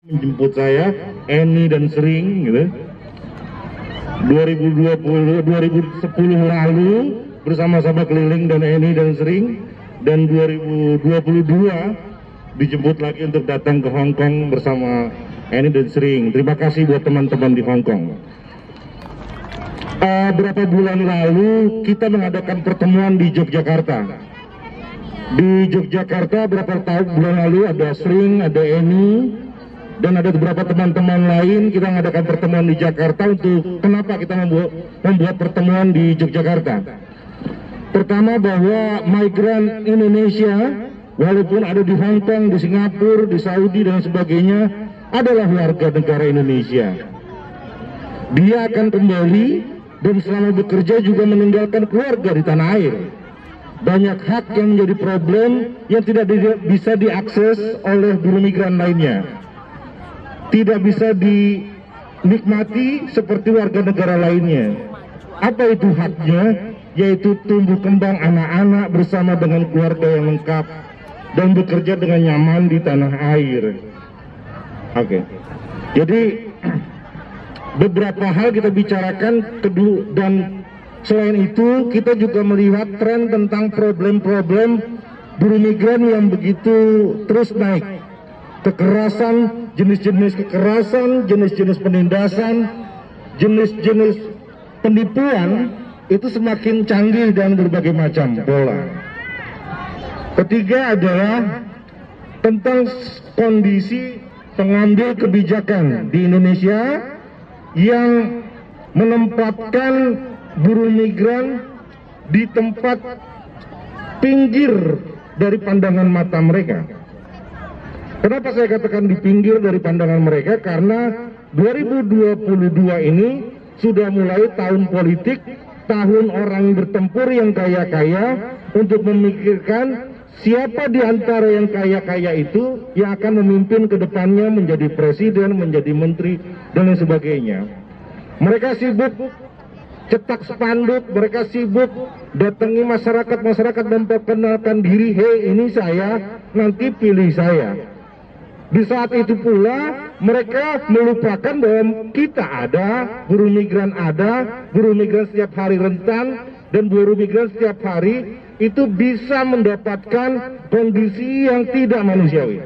menjemput saya, Eni dan Sering gitu. 2010 lalu bersama-sama keliling dan Eni dan Sering, dan 2022 dijemput lagi untuk datang ke Hong Kong bersama Eni dan Sering. Terima kasih buat teman-teman di Hong Kong. Berapa bulan lalu kita mengadakan pertemuan di Yogyakarta. Di Yogyakarta berapa bulan lalu ada Sering, ada Eni, dan ada beberapa teman-teman lain. Kita mengadakan pertemuan di Jakarta. Untuk kenapa kita membuat pertemuan di Yogyakarta? Pertama, bahwa migran Indonesia walaupun ada di Hong Kong, di Singapura, di Saudi dan sebagainya adalah warga negara Indonesia. Dia akan kembali dan selama bekerja juga meninggalkan keluarga di tanah air. Banyak hak yang menjadi problem yang tidak bisa diakses oleh buruh migran lainnya, tidak bisa dinikmati seperti warga negara lainnya. Apa itu haknya? Yaitu tumbuh kembang anak-anak bersama dengan keluarga yang lengkap dan bekerja dengan nyaman di tanah air. Oke. Jadi beberapa hal kita bicarakan, dan selain itu kita juga melihat tren tentang problem-problem buruh migran yang begitu terus naik. Kekerasan, jenis-jenis kekerasan, jenis-jenis penindasan, jenis-jenis penipuan itu semakin canggih dan berbagai macam pola. Ketiga adalah tentang kondisi pengambil kebijakan di Indonesia yang menempatkan buruh migran di tempat pinggir dari pandangan mata mereka. Kenapa saya katakan di pinggir dari pandangan mereka? Karena 2022 ini sudah mulai tahun politik, tahun orang bertempur yang kaya-kaya untuk memikirkan siapa di antara yang kaya-kaya itu yang akan memimpin ke depannya menjadi presiden, menjadi menteri, dan lain sebagainya. Mereka sibuk cetak spanduk, mereka sibuk datangi masyarakat dan memperkenalkan diri, hei ini saya, nanti pilih saya. Di saat itu pula mereka melupakan bahwa kita ada, buruh migran setiap hari rentan, dan buruh migran setiap hari itu bisa mendapatkan kondisi yang tidak manusiawi.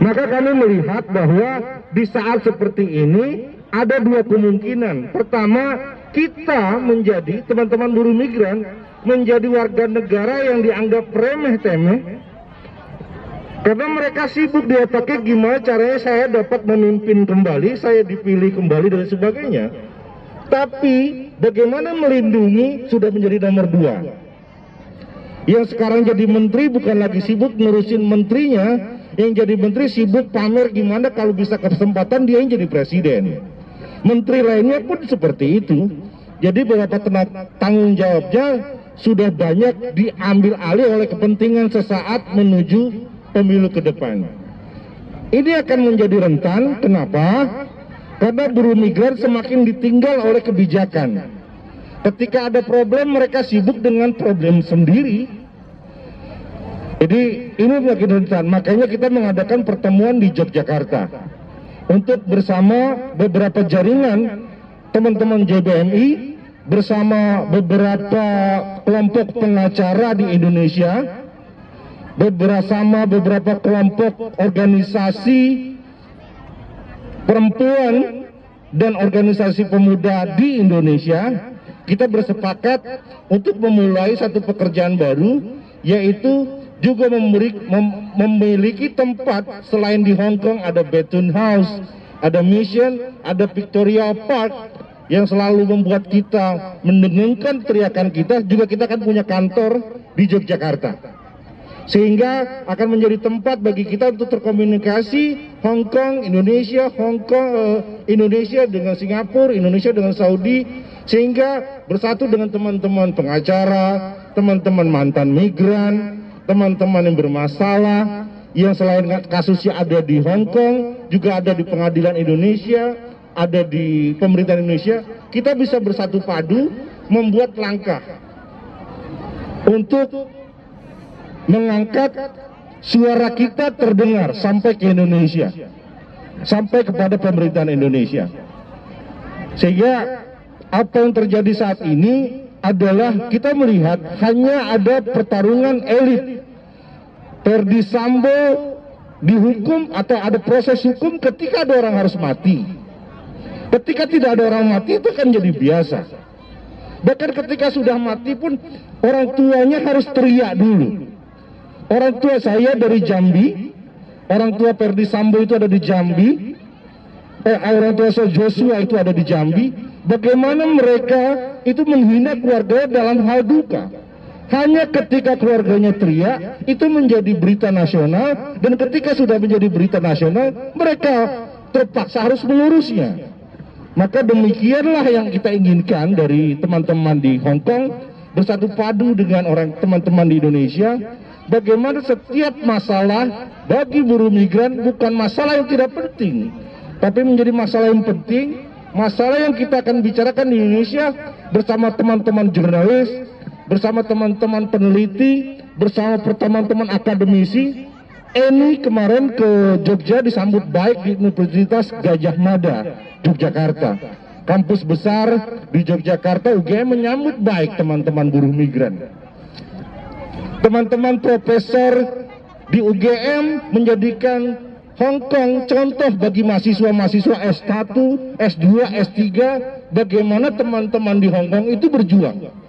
Maka kami melihat bahwa di saat seperti ini ada dua kemungkinan. Pertama, kita menjadi teman-teman buruh migran menjadi warga negara yang dianggap remeh-temeh, karena mereka sibuk di otaknya gimana caranya saya dapat memimpin kembali, saya dipilih kembali dan sebagainya. Tapi bagaimana melindungi sudah menjadi nomor dua. Yang sekarang jadi menteri bukan lagi sibuk ngurusin menterinya, yang jadi menteri sibuk pamer gimana kalau bisa kesempatan dia yang jadi presiden. Menteri lainnya pun seperti itu. Jadi beberapa tanggung jawabnya sudah banyak diambil alih oleh kepentingan sesaat menuju pemilu ke depan. Ini akan menjadi rentan. Kenapa? Karena buruh migran semakin ditinggal oleh kebijakan. Ketika ada problem, mereka sibuk dengan problem sendiri. Jadi ini makin rentan. Makanya kita mengadakan pertemuan di Yogyakarta untuk bersama beberapa jaringan teman-teman JBMI, bersama beberapa kelompok pengacara di Indonesia, bersama beberapa kelompok organisasi perempuan dan organisasi pemuda di Indonesia. Kita bersepakat untuk memulai satu pekerjaan baru, yaitu juga memiliki tempat selain di Hong Kong. Ada Bethune House, ada Mission, ada Victoria Park yang selalu membuat kita mendengungkan teriakan kita. Juga kita akan punya kantor di Yogyakarta, sehingga akan menjadi tempat bagi kita untuk terkomunikasi Hong Kong, Indonesia, Indonesia dengan Singapura, Indonesia dengan Saudi, sehingga bersatu dengan teman-teman pengacara, teman-teman mantan migran, teman-teman yang bermasalah, yang selain kasusnya ada di Hong Kong, juga ada di pengadilan Indonesia, ada di pemerintahan Indonesia. Kita bisa bersatu padu membuat langkah untuk mengangkat suara kita terdengar sampai ke Indonesia. sampai kepada pemerintahan Indonesia. Sehingga apa yang terjadi saat ini adalah kita melihat hanya ada pertarungan elit. Ferdy Sambo dihukum atau ada proses hukum ketika ada orang harus mati. Ketika tidak ada orang mati itu kan jadi biasa. Bahkan ketika sudah mati pun orang tuanya harus teriak dulu. Orang tua saya dari Jambi, orang tua Ferdy Sambo itu ada di Jambi, orang tua Joshua itu ada di Jambi. Bagaimana mereka itu menghina keluarga dalam hal duka. Hanya ketika keluarganya teriak, itu menjadi berita nasional, dan ketika sudah menjadi berita nasional, mereka terpaksa harus mengurusnya. Maka demikianlah yang kita inginkan dari teman-teman di Hong Kong, bersatu padu dengan teman-teman di Indonesia, bagaimana setiap masalah bagi buruh migran bukan masalah yang tidak penting, tapi menjadi masalah yang penting, masalah yang kita akan bicarakan di Indonesia bersama teman-teman jurnalis, bersama teman-teman peneliti, bersama teman-teman akademisi. Eni kemarin ke Jogja disambut baik di Universitas Gajah Mada, Yogyakarta. Kampus besar di Yogyakarta, UGM menyambut baik teman-teman buruh migran. Teman-teman profesor di UGM menjadikan Hong Kong contoh bagi mahasiswa-mahasiswa S1, S2, S3, bagaimana teman-teman di Hong Kong itu berjuang.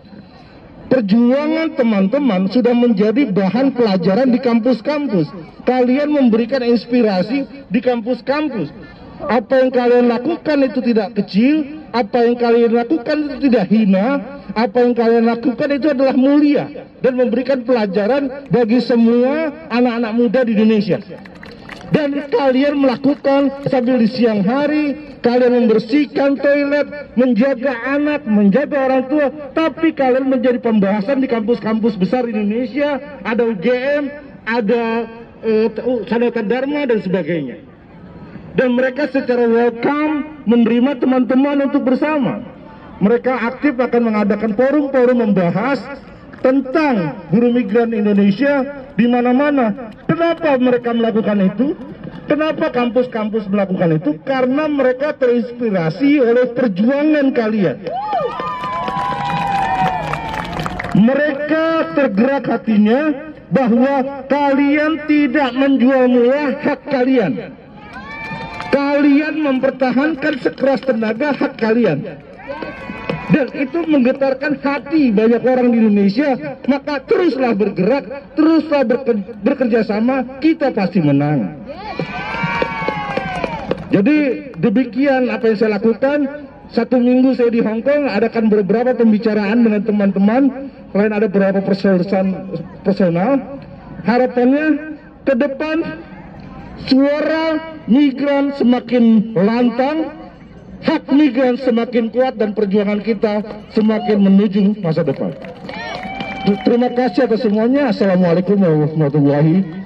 Perjuangan teman-teman sudah menjadi bahan pelajaran di kampus-kampus. Kalian memberikan inspirasi di kampus-kampus. Apa yang kalian lakukan itu tidak kecil, apa yang kalian lakukan itu tidak hina, apa yang kalian lakukan itu adalah mulia dan memberikan pelajaran bagi semua anak-anak muda di Indonesia. Dan kalian melakukan sambil di siang hari, kalian membersihkan toilet, menjaga anak, menjaga orang tua, tapi kalian menjadi pembahasan di kampus-kampus besar di Indonesia, ada UGM, ada Sanata Dharma dan sebagainya. Dan mereka secara welcome menerima teman-teman untuk bersama. Mereka aktif akan mengadakan forum-forum membahas tentang buruh migran Indonesia di mana-mana. Kenapa mereka melakukan itu? Kenapa kampus-kampus melakukan itu? Karena mereka terinspirasi oleh perjuangan kalian. Mereka tergerak hatinya bahwa kalian tidak menjual murah hak kalian. Kalian mempertahankan sekeras tenaga hak kalian. Dan itu menggetarkan hati banyak orang di Indonesia. Maka teruslah bergerak, teruslah bekerja sama, kita pasti menang. Jadi demikian apa yang saya lakukan. 1 minggu saya di Hong Kong, adakan beberapa pembicaraan dengan teman-teman. Selain ada beberapa personal, harapannya ke depan suara migran semakin lantang, hak migran semakin kuat, dan perjuangan kita semakin menuju masa depan. Terima kasih atas semuanya. Assalamualaikum warahmatullahi wabarakatuh.